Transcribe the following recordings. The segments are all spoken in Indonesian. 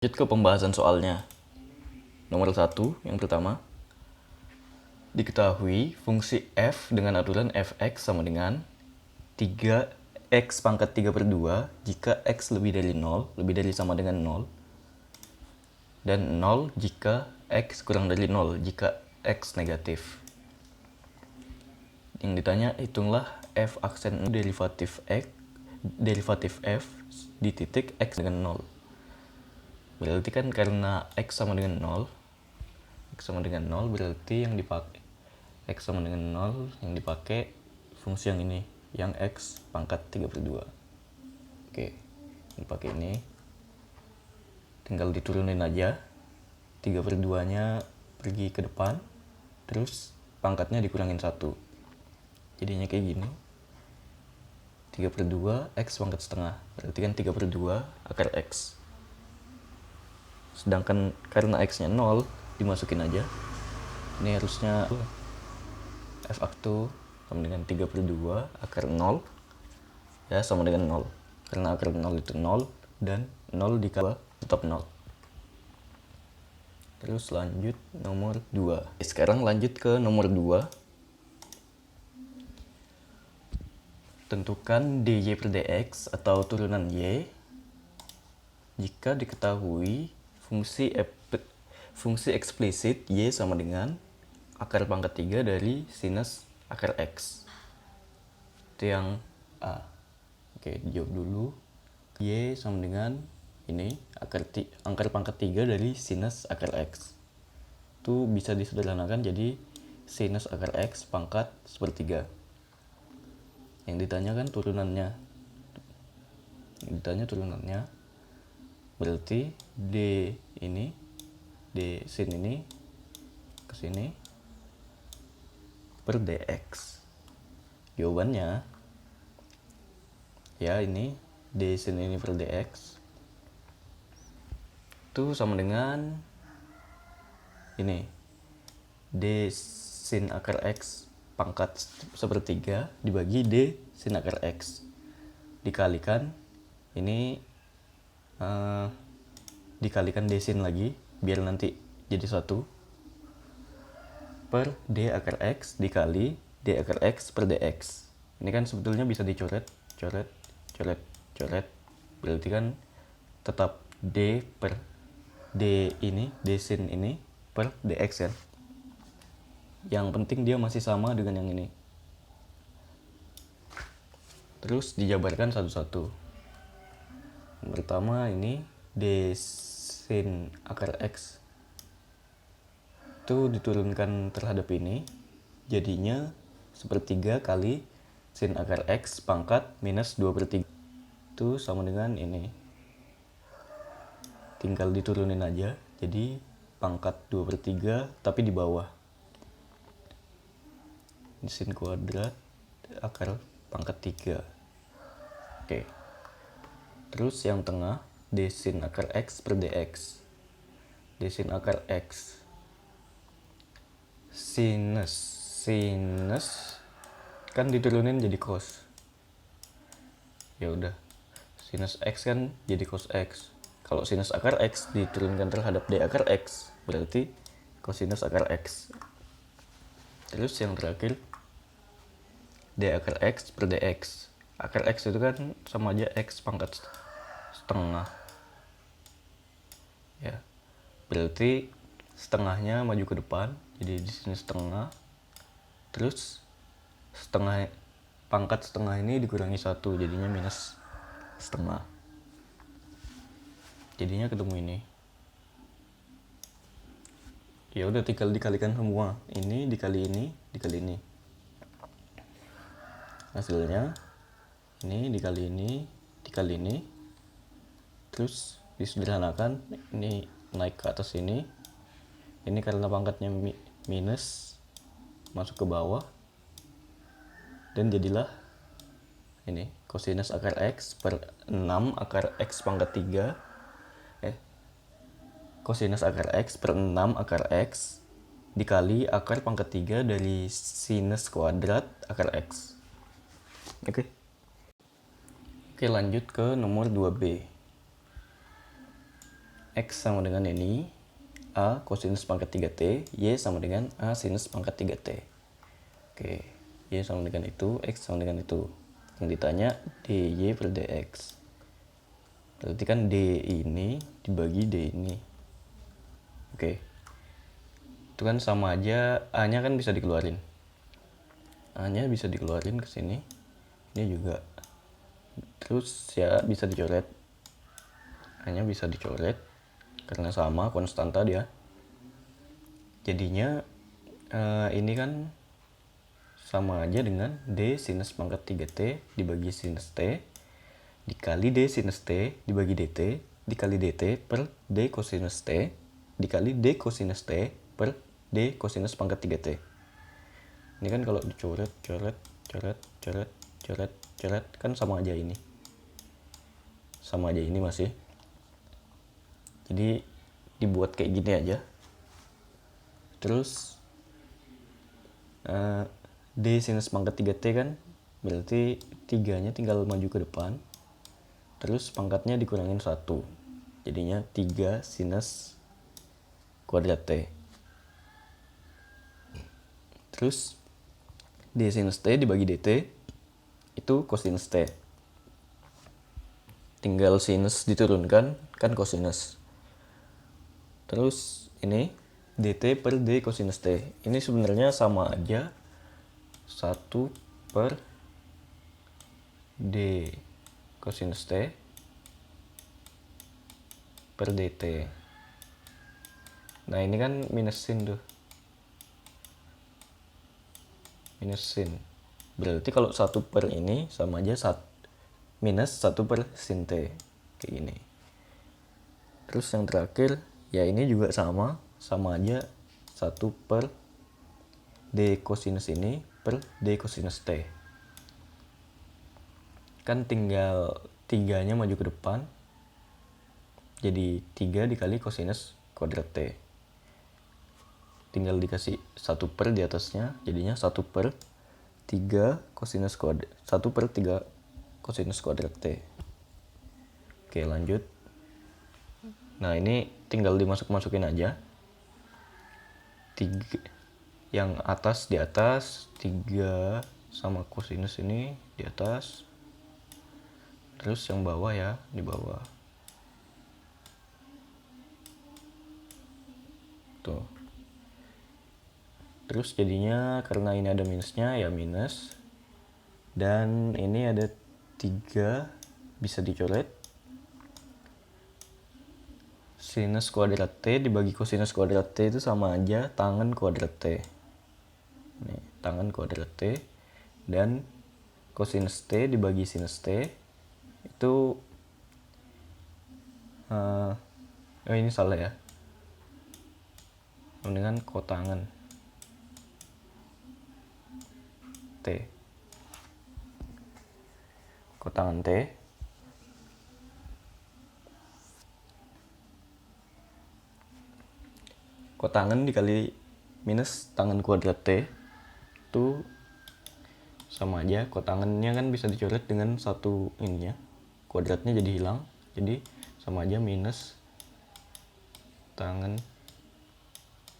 Lanjut ke pembahasan soalnya. Nomor 1, yang pertama. Diketahui fungsi f dengan aturan fx sama dengan 3x pangkat 3 per 2 jika x lebih dari 0, lebih dari sama dengan 0. Dan 0 jika x kurang dari 0, jika x negatif. Yang ditanya, hitunglah f aksen derivatif f di titik x dengan 0. Berarti kan karena x sama dengan 0, berarti yang dipakai x sama dengan 0 yang dipakai fungsi yang ini, yang x pangkat 3 per 2. Oke, dipakai ini. Tinggal diturunin aja. 3 per 2 nya pergi ke depan, terus pangkatnya dikurangin 1. Jadinya kayak gini. 3 per 2 x pangkat setengah. Berarti kan 3 per 2 akar x. Sedangkan karena x nya 0, dimasukin aja. Ini harusnya f aktu sama dengan 3 per 2 akar 0. Ya, sama dengan 0. Karena akar 0 itu 0, dan 0 dikali tetap 0. Terus lanjut nomor 2. Sekarang lanjut ke nomor 2. Tentukan dy per dx atau turunan y jika diketahui fungsi eksplisit y sama dengan akar pangkat 3 dari sinus akar x. Itu yang A. Oke, dijawab dulu. Y sama dengan ini, akar pangkat 3 dari sinus akar x. Itu bisa disederhanakan jadi sinus akar x pangkat sepertiga. Yang ditanyakan turunannya. Berarti d ini, d sin ini ke sini per dx. Jawabannya ya ini d sin ini per dx itu sama dengan ini, d sin akar x pangkat sepertiga dibagi d sin akar x dikalikan ini dikalikan d sin lagi biar nanti jadi 1 per d akar x dikali d akar x per dx. Ini kan sebetulnya bisa dicoret, coret. Berarti kan tetap d per d ini, d sin ini per dx kan. Yang penting dia masih sama dengan yang ini. Terus dijabarkan satu-satu. Yang pertama ini d sin akar x itu diturunkan terhadap ini, jadinya sepertiga kali sin akar x pangkat minus 2 per 3. Itu sama dengan ini. Tinggal diturunin aja, jadi pangkat 2 per 3 tapi di bawah. Sin kuadrat akar pangkat 3. Oke. Terus yang tengah d sin akar x per dx. D sin akar x sinus kan diturunin jadi cos. Ya udah. Sinus x kan jadi cos x. Kalau sinus akar x diturunkan terhadap d akar x, berarti cosinus akar x. Terus yang terakhir d akar x per dx. Akar x itu kan sama aja x pangkat setengah. Ya. Berarti setengahnya maju ke depan, jadi di sini setengah. Terus pangkat setengah ini dikurangi 1, jadinya minus setengah. Jadinya ketemu ini. Ya udah tinggal dikalikan semua. Ini dikali ini, dikali ini. Hasilnya ini dikali ini, dikali ini. Terus disederhanakan, ini naik ke atas ini. Ini karena pangkatnya minus masuk ke bawah. Dan jadilah ini cosinus akar x per 6 akar x pangkat 3. Cosinus akar x per 6 akar x dikali akar pangkat 3 dari sinus kuadrat akar x. Oke, lanjut ke nomor 2b. X sama dengan ini, A kosinus pangkat 3T, Y sama dengan A sinus pangkat 3T. Oke, Y sama dengan itu, X sama dengan itu. Yang ditanya dy per dx. Berarti kan D ini dibagi D ini. Oke, itu kan sama aja, A-nya kan bisa dikeluarin. A-nya bisa dikeluarin ke sini. Ini juga. Terus ya bisa dicoret. A-nya bisa dicoret karena sama konstanta dia. Jadinya ini kan sama aja dengan D sinus pangkat 3T dibagi sinus T dikali D sinus T dibagi dt dikali dt per D kosinus T dikali D kosinus T per D kosinus pangkat 3T. Ini kan kalau dicoret, coret, coret, coret, coret, coret kan sama aja ini. Sama aja ini masih. Jadi dibuat kayak gini aja. Terus D sinus pangkat 3T kan berarti 3-nya tinggal maju ke depan. Terus pangkatnya dikurangin 1. Jadinya 3 sinus kuadrat T. Terus D sinus T dibagi dt itu kosinus T. Tinggal sinus diturunkan kan kosinus. Terus ini dt per D kosinus T. Ini sebenarnya sama aja 1 per D kosinus T per dt. Nah ini kan minus sin tuh. Minus sin. Berarti kalau 1 per ini sama aja minus 1 per sin T. Kayak gini. Terus yang terakhir ya ini juga sama aja 1 per D kosinus ini per D kosinus T. Kan tinggal 3-nya maju ke depan. Jadi 3 dikali kosinus kuadrat T. Tinggal dikasih 1 per di atasnya. Jadinya 1 per 3 kosinus kuadrat. 1 per 3 kosinus kuadrat T. Oke lanjut. Nah ini tinggal dimasuk-masukin aja. 3 yang atas di atas, 3 sama kosinus ini di atas. Terus yang bawah ya di bawah. Tuh. Terus jadinya karena ini ada minusnya ya minus. Dan ini ada 3 bisa dicoret. Sinus kuadrat T dibagi kosinus kuadrat T itu sama aja tangen kuadrat T. Nih, tangen kuadrat T. Dan kosinus T dibagi sinus T itu ini salah ya. Dengan kotangen T. Kotangen T. Kotangen dikali minus tangen kuadrat T itu sama aja. Kotangennya kan bisa dicoret dengan satu ininya. Kuadratnya jadi hilang. Jadi sama aja minus tangen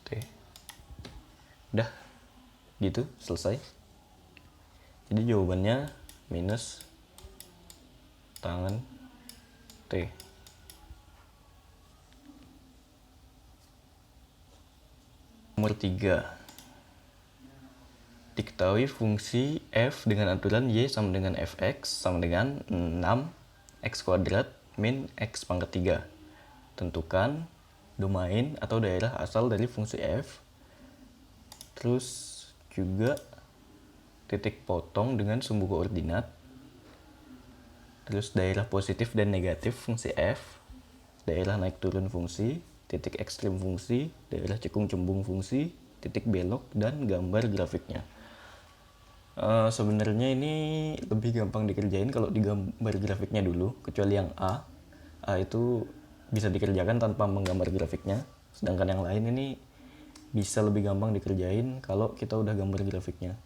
T. Udah gitu selesai. Jadi jawabannya minus tangen T. Nomor 3. Diketahui fungsi f dengan aturan y sama dengan fx sama dengan 6x kuadrat min x pangkat 3. Tentukan domain atau daerah asal dari fungsi f. Terus juga titik potong dengan sumbu koordinat. Terus daerah positif dan negatif fungsi f. Daerah naik turun fungsi. Titik ekstrim fungsi. Daerah cekung cembung fungsi. Titik belok dan gambar grafiknya. Sebenarnya ini lebih gampang dikerjain kalau di gambar grafiknya dulu, kecuali yang A itu bisa dikerjakan tanpa menggambar grafiknya, sedangkan yang lain ini bisa lebih gampang dikerjain kalau kita udah gambar grafiknya.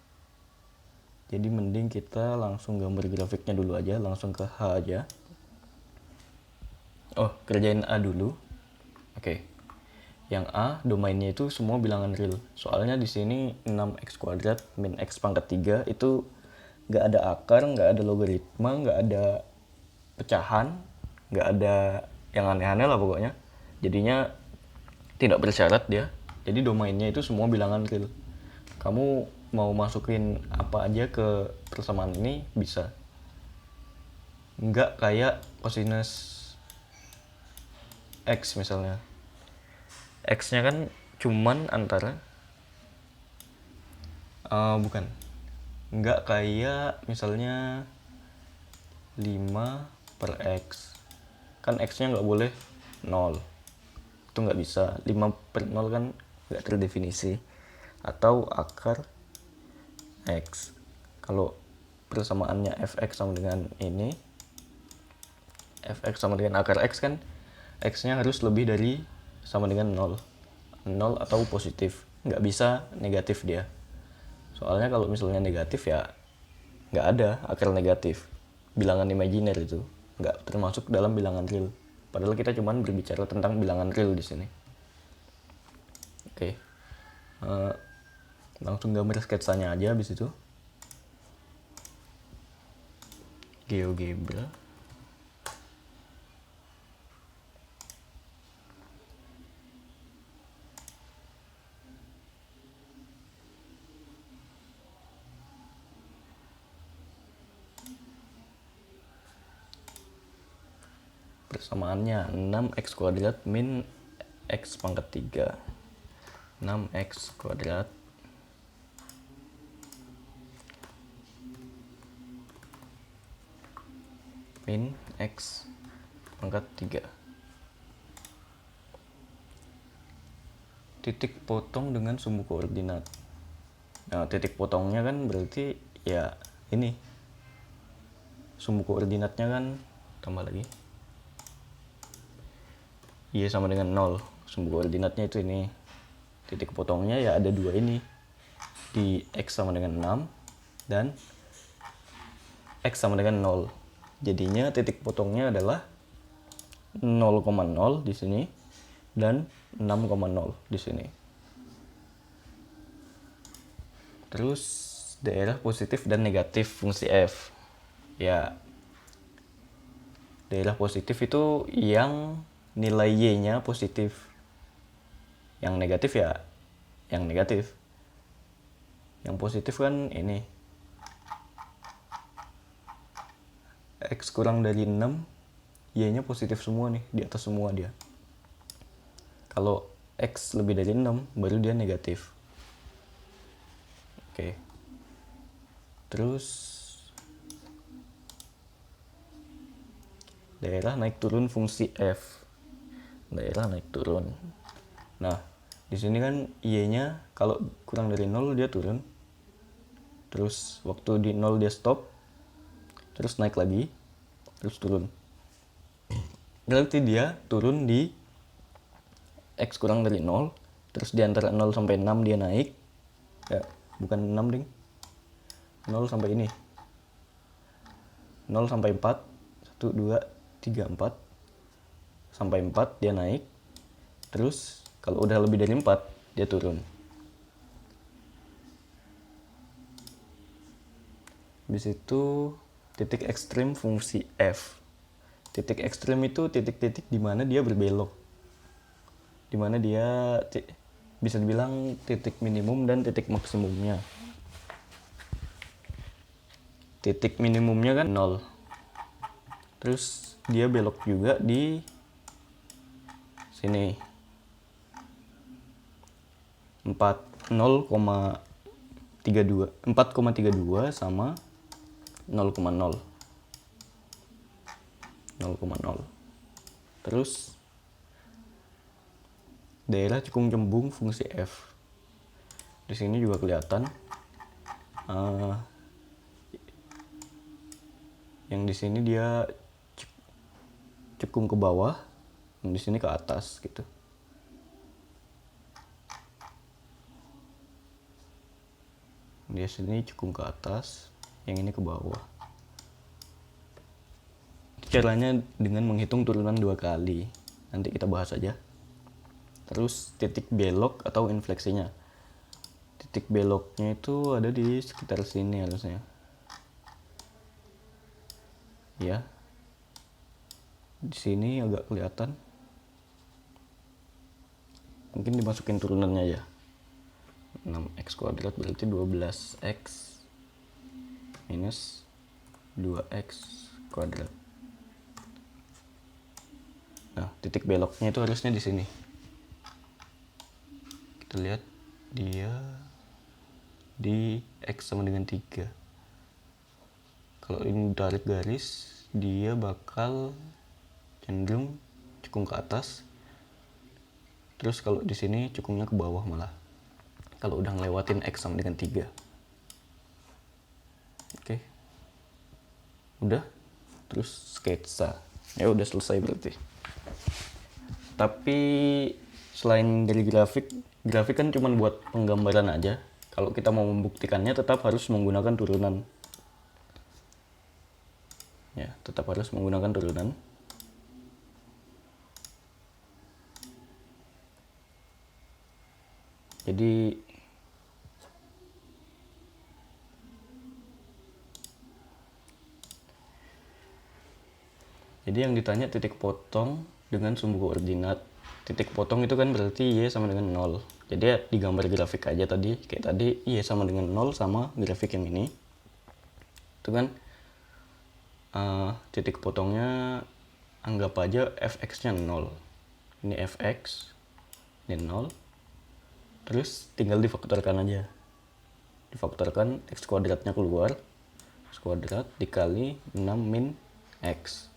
Jadi mending kita langsung gambar grafiknya dulu aja, langsung ke H aja. Kerjain A dulu. Oke. Yang A, domainnya itu semua bilangan real. Soalnya di sini 6x kuadrat min x pangkat 3 itu nggak ada akar, nggak ada logaritma, nggak ada pecahan, nggak ada yang aneh-aneh lah pokoknya. Jadinya tidak bersyarat dia. Jadi domainnya itu semua bilangan real. Kamu mau masukin apa aja ke persamaan ini bisa. Nggak kayak cosinus x misalnya. X-nya kan cuman antara bukan. Nggak kayak misalnya 5 per X. Kan X-nya nggak boleh 0. Itu nggak bisa. 5 per 0 kan nggak terdefinisi. Atau akar X. Kalau persamaannya fx sama dengan ini, fx sama dengan akar X kan X-nya harus lebih dari sama dengan 0 atau positif, nggak bisa negatif dia. Soalnya kalau misalnya negatif ya nggak ada akar negatif, bilangan imajiner itu nggak termasuk dalam bilangan real, padahal kita cuman berbicara tentang bilangan real di sini. Oke. Langsung gambar sketsanya aja habis itu. GeoGebra. Persamaannya 6x kuadrat min x pangkat 3. 6x kuadrat min x pangkat 3. Titik potong dengan sumbu koordinat. Nah, titik potongnya kan berarti ya ini. Sumbu koordinatnya kan tambah lagi. Iya sama dengan 0. Sumbu koordinatnya itu ini. Titik potongnya ya ada dua ini. Di x sama dengan 6 dan x sama dengan 0. Jadinya titik potongnya adalah 0,0 di sini dan 6,0 di sini. Terus daerah positif dan negatif fungsi f. Ya, daerah positif itu yang nilai y-nya positif. Yang negatif ya yang negatif. Yang positif kan ini. X kurang dari 6, y-nya positif semua nih, di atas semua dia. Kalau x lebih dari 6, baru dia negatif. Oke. Terus daerah naik turun fungsi f. Daerah naik turun. Nah, di sini kan y-nya kalau kurang dari 0 dia turun. Terus waktu di 0 dia stop. Terus naik lagi. Terus turun. Berarti dia turun di x kurang dari 0. Terus di antara 0 sampai 6 dia naik. Ya, bukan 6 ding. 0 sampai ini. 0 sampai 4. 1, 2, 3, 4. Sampai 4 dia naik. Terus kalau udah lebih dari 4 dia turun. Habis itu titik ekstrim fungsi f. Titik ekstrim itu titik-titik di mana dia berbelok. Di mana dia bisa dibilang titik minimum dan titik maksimumnya. Titik minimumnya kan 0. Terus dia belok juga di sini 4,32 sama 0,0. Terus daerah cekung cembung fungsi f. Di sini juga kelihatan. Yang di sini dia cekung ke bawah, yang di sini ke atas gitu. Di sini cekung ke atas, yang ini ke bawah. Caranya dengan menghitung turunan 2 kali. Nanti kita bahas aja. Terus titik belok atau infleksinya. Titik beloknya itu ada di sekitar sini harusnya. Ya. Di sini agak kelihatan. Mungkin dimasukin turunannya ya. 6x kuadrat berarti 12x minus 2x kuadrat. Nah, titik beloknya itu harusnya di sini. Kita lihat dia di x sama dengan 3. Kalau ini tarik garis, dia bakal cenderung cukung ke atas. Terus kalau di sini cukungnya ke bawah malah. Kalau udah ngelewatin x sama dengan 3. Oke. Udah. Terus sketsa. Ya udah selesai berarti. Tapi selain dari grafik kan cuma buat penggambaran aja. Kalau kita mau membuktikannya tetap harus menggunakan turunan. Ya, tetap harus menggunakan turunan. Jadi yang ditanya titik potong dengan sumbu koordinat. Titik potong itu kan berarti Y sama dengan 0. Jadi ya digambar grafik aja tadi. Kayak tadi Y sama dengan 0 sama grafik yang ini. Itu kan titik potongnya anggap aja fx-nya 0. Ini fx, ini 0. Terus tinggal difaktorkan aja. Difaktorkan x kuadratnya keluar. X kuadrat dikali 6 min x.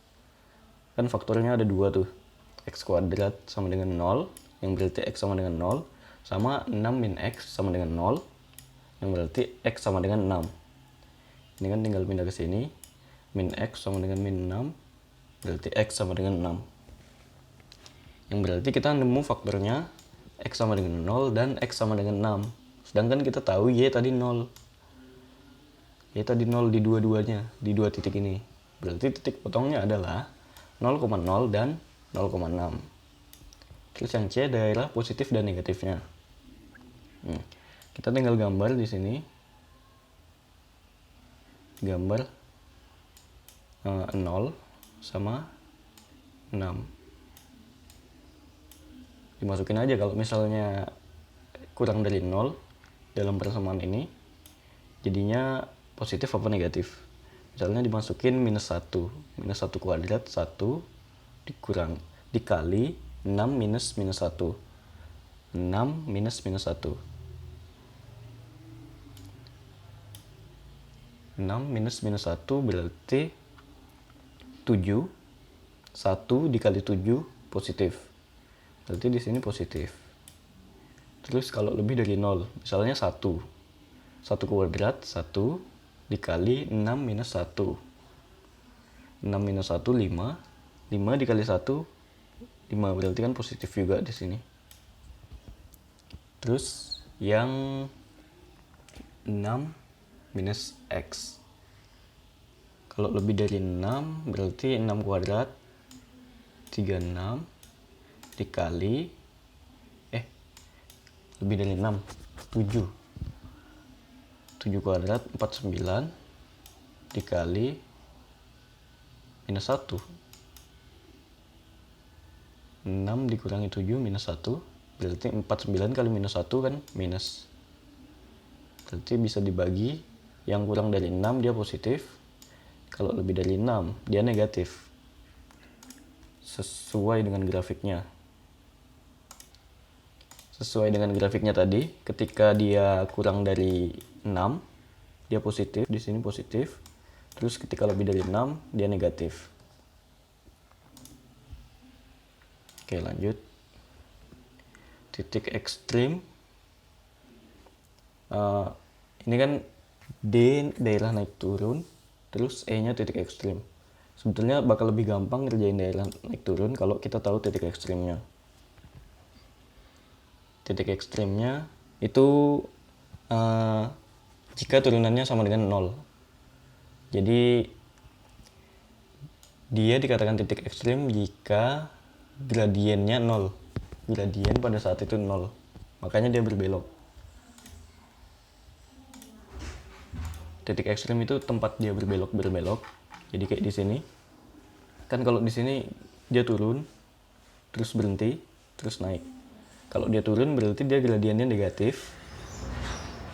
Kan faktornya ada 2 tuh. X kuadrat sama dengan 0, yang berarti x sama dengan 0, sama 6 min x sama dengan 0, yang berarti x sama dengan 6. Ini kan tinggal pindah ke sini. Min x sama dengan min 6, berarti x sama dengan 6. Yang berarti kita nemu faktornya x sama dengan 0 dan x sama dengan 6. Sedangkan kita tahu y tadi 0. Y tadi 0 di dua-duanya, di dua titik ini. Berarti titik potongnya adalah 0,0 dan 0,6. Terus yang C daerah positif dan negatifnya. Kita tinggal gambar di sini. Gambar 0 sama 6. Dimasukin aja kalau misalnya kurang dari 0 dalam persamaan ini. Jadinya positif apa negatif. Misalnya dimasukin minus 1. Minus 1 kuadrat 1 dikali 6 minus 1. 6 minus 1. 6 minus 1 berarti 7. 1 dikali 7 positif. Berarti di sini positif. Terus kalau lebih dari 0, misalnya 1. 1 kuadrat 1 dikali 6 minus 1. 6 minus 1 5. 5 dikali 1 5, berarti kan positif juga di sini. Terus yang 6 minus x. Kalau lebih dari 6 berarti 6 kuadrat 36 dikali lebih dari 6 7 kuadrat 49 dikali minus 1. 6 dikurangi 7 minus 1 berarti 49 kali minus 1 kan minus. Berarti bisa dibagi, yang kurang dari 6 dia positif, kalau lebih dari 6 dia negatif. Sesuai dengan grafiknya. Sesuai dengan grafiknya tadi, ketika dia kurang dari 6 dia positif, di sini positif. Terus ketika lebih dari 6 dia negatif. Oke, lanjut. Titik ekstrim. Ini kan D daerah naik turun, terus E-nya titik ekstrim. Sebetulnya bakal lebih gampang ngerjain daerah naik turun kalau kita tahu titik ekstrimnya. Titik ekstrimnya itu jika turunannya sama dengan 0. Jadi dia dikatakan titik ekstrim jika gradiennya 0. gradien pada saat itu 0. Makanya dia berbelok. Titik ekstrem itu tempat dia berbelok. Jadi kayak di sini. Kan kalau di sini dia turun, terus berhenti, terus naik. Kalau dia turun berarti dia gradiennya negatif.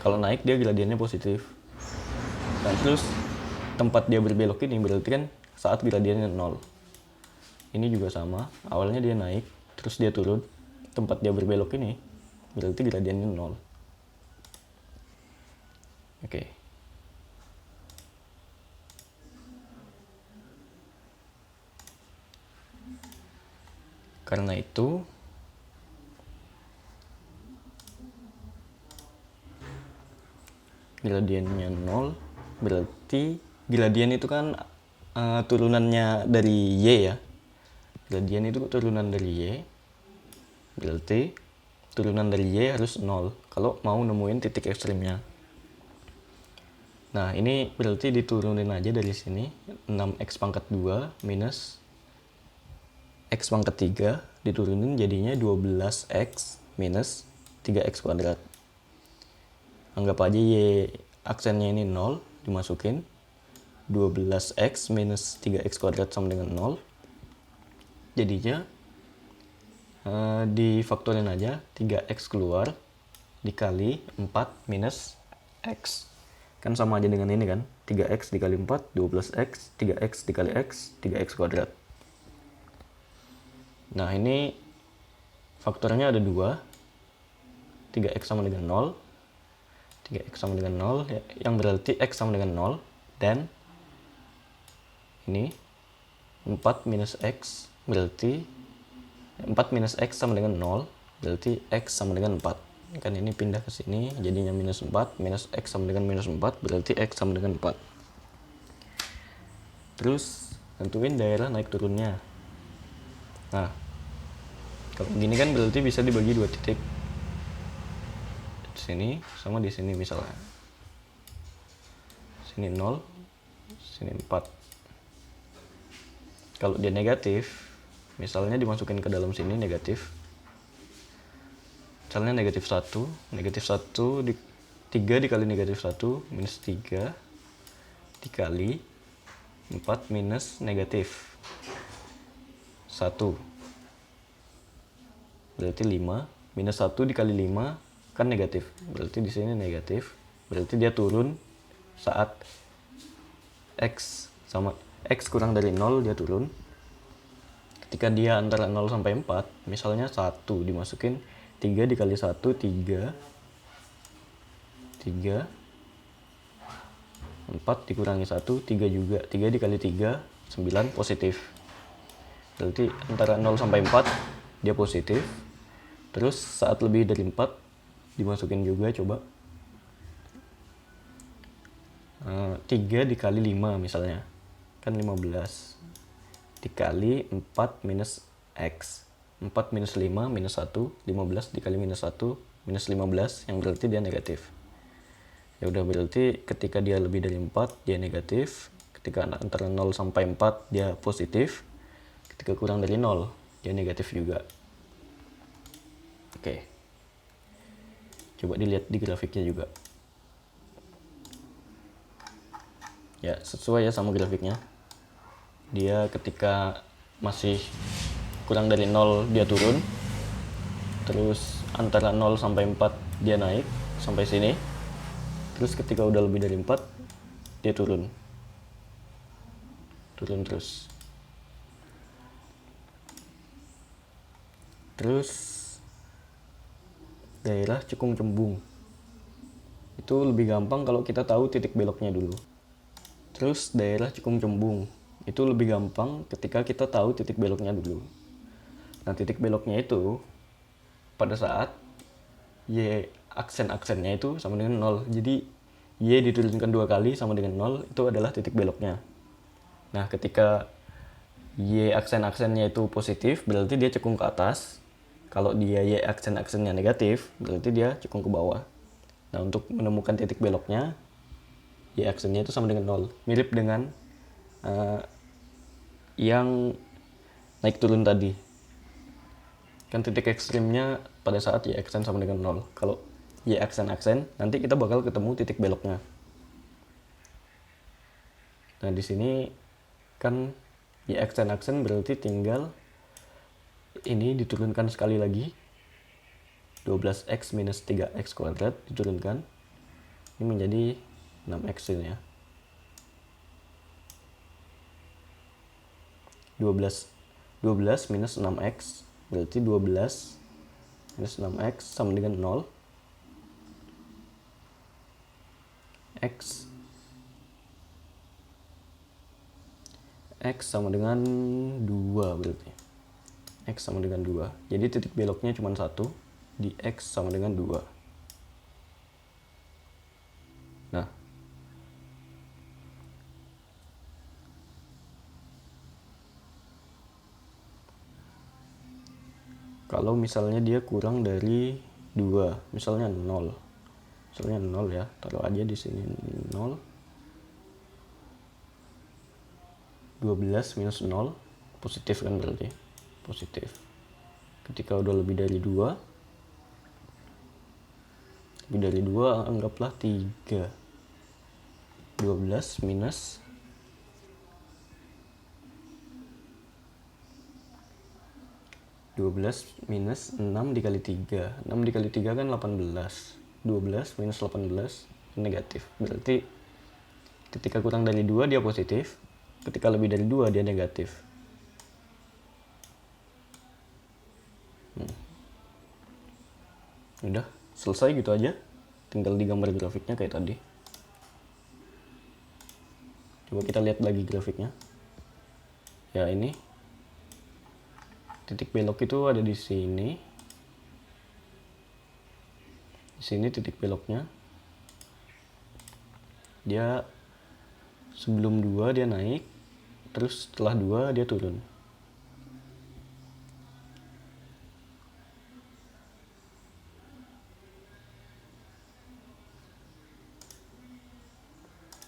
Kalau naik dia gradiennya positif. Nah, terus tempat dia berbelok ini berarti kan saat gradiennya 0. Ini juga sama, awalnya dia naik, terus dia turun. Tempat dia berbelok ini berarti gradiennya 0. Oke. Karena itu gradiennya 0, berarti gradien itu kan turunannya dari Y ya. Gradien itu turunan dari Y, berarti turunan dari Y harus 0 kalau mau nemuin titik ekstrimnya. Nah, ini berarti diturunin aja dari sini. 6x pangkat 2 minus x pangkat 3 diturunin jadinya 12x minus 3x kuadrat. Anggap aja Y aksennya ini 0, dimasukin 12x minus 3x kuadrat sama dengan 0. Jadinya difaktorin aja, 3x keluar dikali 4 minus x. Kan sama aja dengan ini kan, 3x dikali 4, 12x, 3x dikali x, 3x kuadrat. Nah, ini faktornya ada 2, 3x sama dengan 0, 3x sama dengan 0, yang berarti x sama dengan 0, dan ini 4 minus x berarti 4 minus x sama dengan 0, berarti x sama dengan 4. Kan ini pindah ke sini, jadinya minus 4, minus x sama dengan minus 4, berarti x sama dengan 4. Terus, tentuin daerah naik turunnya. Nah, kalau gini kan berarti bisa dibagi 2 titik. Di sini sama di sini misalnya. Sini 0, sini 4. Kalau dia negatif, misalnya dimasukin ke dalam sini negatif. Misalnya negatif 1, negatif 1 3 dikali negatif 1 minus 3 dikali 4 minus negatif 1. Berarti 5 minus 1 dikali 5 kan negatif. Berarti di sini negatif. Berarti dia turun saat x kurang dari 0 dia turun. Ketika dia antara 0 sampai 4, misalnya 1 dimasukin 3 dikali 1 3 4 dikurangi 1 3 juga, 3 dikali 3 9 positif. Berarti antara 0 sampai 4 dia positif. Terus saat lebih dari 4 dimasukin juga coba 3 dikali 5 misalnya kan 15 dikali 4 minus x. 4 minus 5 minus 1, 15 dikali minus 1 minus 15, yang berarti dia negatif. Ya udah, berarti ketika dia lebih dari 4 dia negatif, ketika antara 0 sampai 4 dia positif, ketika kurang dari 0 dia negatif juga. Oke. Coba dilihat di grafiknya juga. Ya, sesuai ya sama grafiknya. Dia ketika masih kurang dari 0 dia turun. Terus antara 0 sampai 4 dia naik sampai sini. Terus ketika udah lebih dari 4 dia turun. Turun terus. Terus daerah Cekung Cembung. Itu lebih gampang kalau kita tahu titik beloknya dulu. Terus daerah Cekung Cembung. Itu lebih gampang ketika kita tahu titik beloknya dulu. Nah, titik beloknya itu pada saat Y aksen-aksennya itu sama dengan 0. Jadi Y diturunkan 2 kali sama dengan 0, itu adalah titik beloknya. Nah, ketika Y aksen-aksennya itu positif, berarti dia cekung ke atas. Kalau dia Y aksen-aksennya negatif, berarti dia cekung ke bawah. Nah, untuk menemukan titik beloknya, Y aksennya itu sama dengan 0. Mirip dengan yang naik turun tadi. kan titik ekstrimnya pada saat y aksen sama dengan 0. Kalau y aksen nanti kita bakal ketemu titik beloknya. Nah di sini kan y aksen berarti tinggal ini diturunkan sekali lagi, 12x minus 3x kuadrat diturunkan, ini menjadi 6x ini ya. 12 minus 6x berarti 12 minus 6x sama dengan 0. X sama dengan 2 berarti. X sama dengan 2. Jadi titik beloknya cuma 1, di X sama dengan 2. Nah, kalau misalnya dia kurang dari 2, misalnya 0. Misalnya 0 ya, taruh aja di sini 0. 12 minus 0 positif kan berarti. Positif. Ketika udah lebih dari 2, anggaplah 3. 12 minus 6 dikali 3. 6 dikali 3 kan 18. 12 minus 18 negatif. Berarti ketika kurang dari 2 dia positif, ketika lebih dari 2 dia negatif. Udah, selesai gitu aja. Tinggal digambar grafiknya kayak tadi. Coba kita lihat lagi grafiknya. Ya ini. Titik belok itu ada di sini. Di sini titik beloknya. Dia sebelum 2 dia naik, terus setelah 2 dia turun.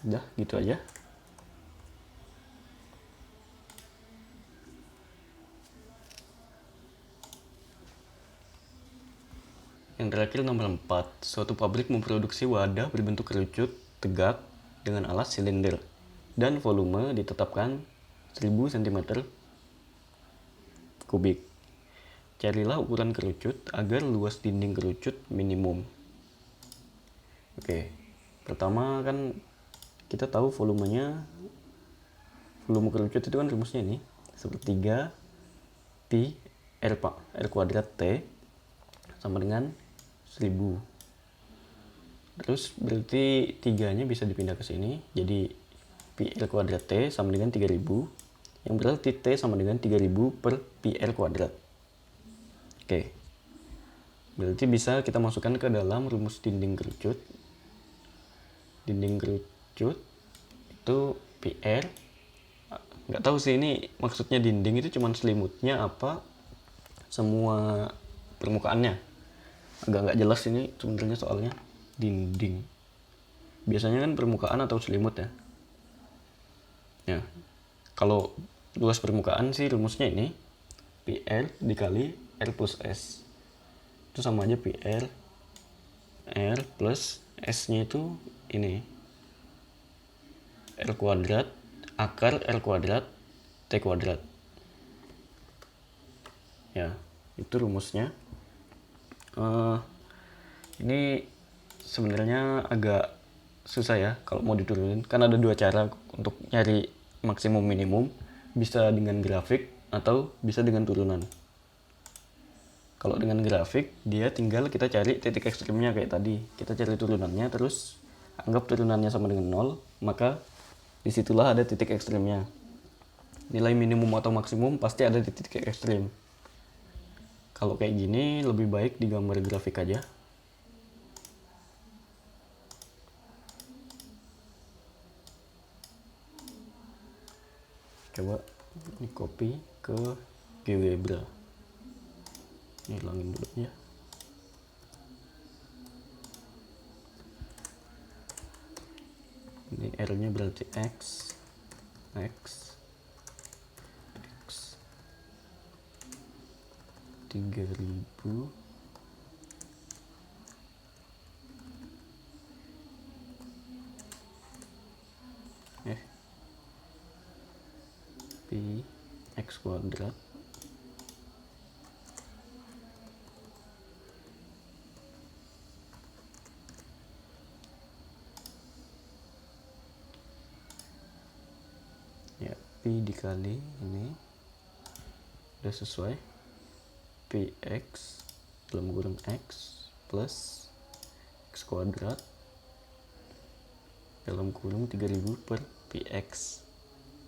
Udah, gitu aja. Yang terakhir nomor 4. Suatu pabrik memproduksi wadah berbentuk kerucut, tegak, dengan alas silinder, dan volume ditetapkan 1000 cm kubik. Carilah ukuran kerucut agar luas dinding kerucut minimum. Oke, pertama kan kita tahu volume kerucut itu kan rumusnya ini, 1/3 pi R kuadrat T sama dengan 1000. Terus berarti 3-nya bisa dipindah ke sini, jadi pi R kuadrat T sama dengan 3000, yang berarti T sama dengan 3000 per pi R kuadrat. Oke, berarti bisa kita masukkan ke dalam rumus dinding kerucut. Dinding kerucut itu pi R, nggak tahu sih ini maksudnya dinding itu cuman selimutnya apa semua permukaannya, agak nggak jelas ini sebenarnya soalnya. Dinding biasanya kan permukaan atau selimut ya. Ya, kalau luas permukaan sih rumusnya ini pi R dikali R plus S, itu sama aja pi R plus S nya itu ini R kuadrat akar R kuadrat T kuadrat. Ya, itu rumusnya. Ini sebenarnya agak susah ya kalau mau diturunin, kan ada 2 cara untuk nyari maksimum minimum, bisa dengan grafik atau bisa dengan turunan. Kalau dengan grafik dia tinggal kita cari titik ekstrimnya kayak tadi, kita cari turunannya, terus anggap turunannya sama dengan 0, maka disitulah ada titik ekstrimnya. Nilai minimum atau maksimum pasti ada di titik ekstrim. Kalau kayak gini lebih baik digambar grafik aja. Coba ini copy ke GeoGebra. Ini hilangin dulu ya. Ini R-nya berarti X. 3000 pi x kuadrat ya, pi dikali ini udah sesuai, px dalam kurung x plus x kuadrat dalam kurung 3000 per px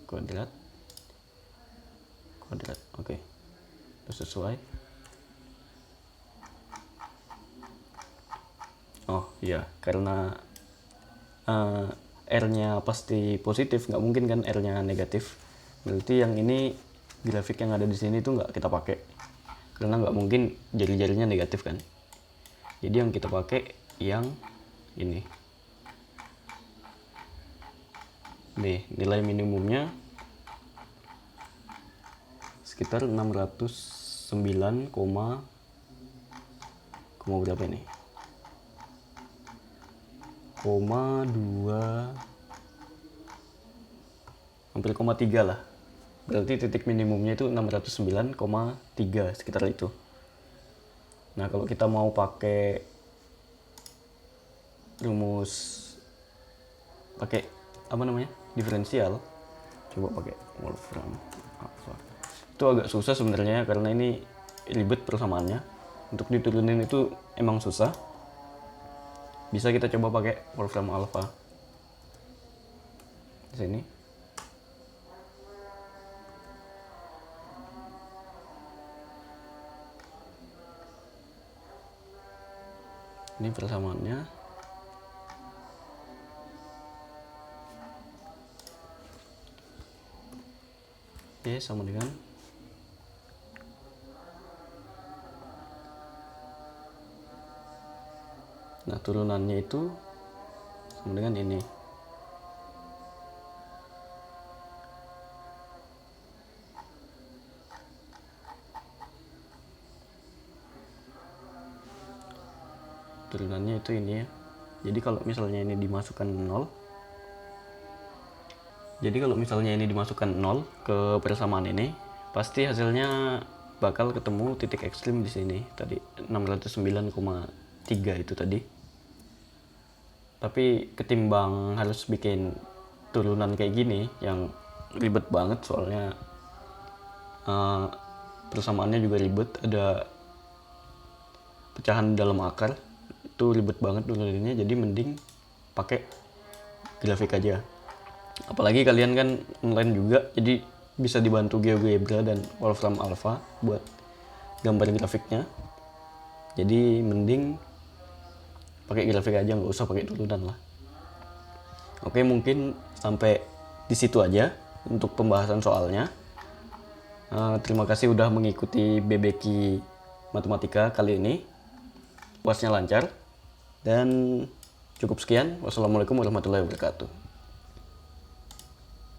kuadrat. Oke, udah sesuai. Oh iya, karena R-nya pasti positif, nggak mungkin kan R-nya negatif. Berarti yang ini grafik yang ada di sini tuh nggak kita pakai, karena nggak mungkin jari-jarinya negatif kan. Jadi yang kita pakai yang ini. Nih, nilai minimumnya sekitar 609, berapa ini? 2 hampir 3 lah. Berarti titik minimumnya itu 609,3 sekitar itu. Nah, kalau kita mau pakai rumus diferensial, coba pakai Wolfram alpha. Itu agak susah sebenarnya karena ini ribet persamaannya. Untuk diturunin itu emang susah. Bisa kita coba pakai Wolfram alpha di sini. Ini persamaannya. Oke, sama dengan turunannya itu sama dengan ini. Turunannya itu ini ya. Jadi kalau misalnya ini dimasukkan 0, ke persamaan ini, pasti hasilnya bakal ketemu titik ekstrim di sini tadi 609,3 itu tadi. Tapi ketimbang harus bikin turunan kayak gini yang ribet banget, soalnya persamaannya juga ribet, ada pecahan dalam akar, itu ribet banget turuninnya. Jadi mending pakai grafik aja. Apalagi kalian kan online juga, jadi bisa dibantu GeoGebra dan Wolfram Alpha buat gambar grafiknya. Jadi mending pakai grafik aja, nggak usah pakai turunan lah. Oke, mungkin sampai di situ aja untuk pembahasan soalnya. Terima kasih udah mengikuti BBQ Matematika kali ini. Puasnya lancar dan cukup sekian. Wassalamualaikum warahmatullahi wabarakatuh.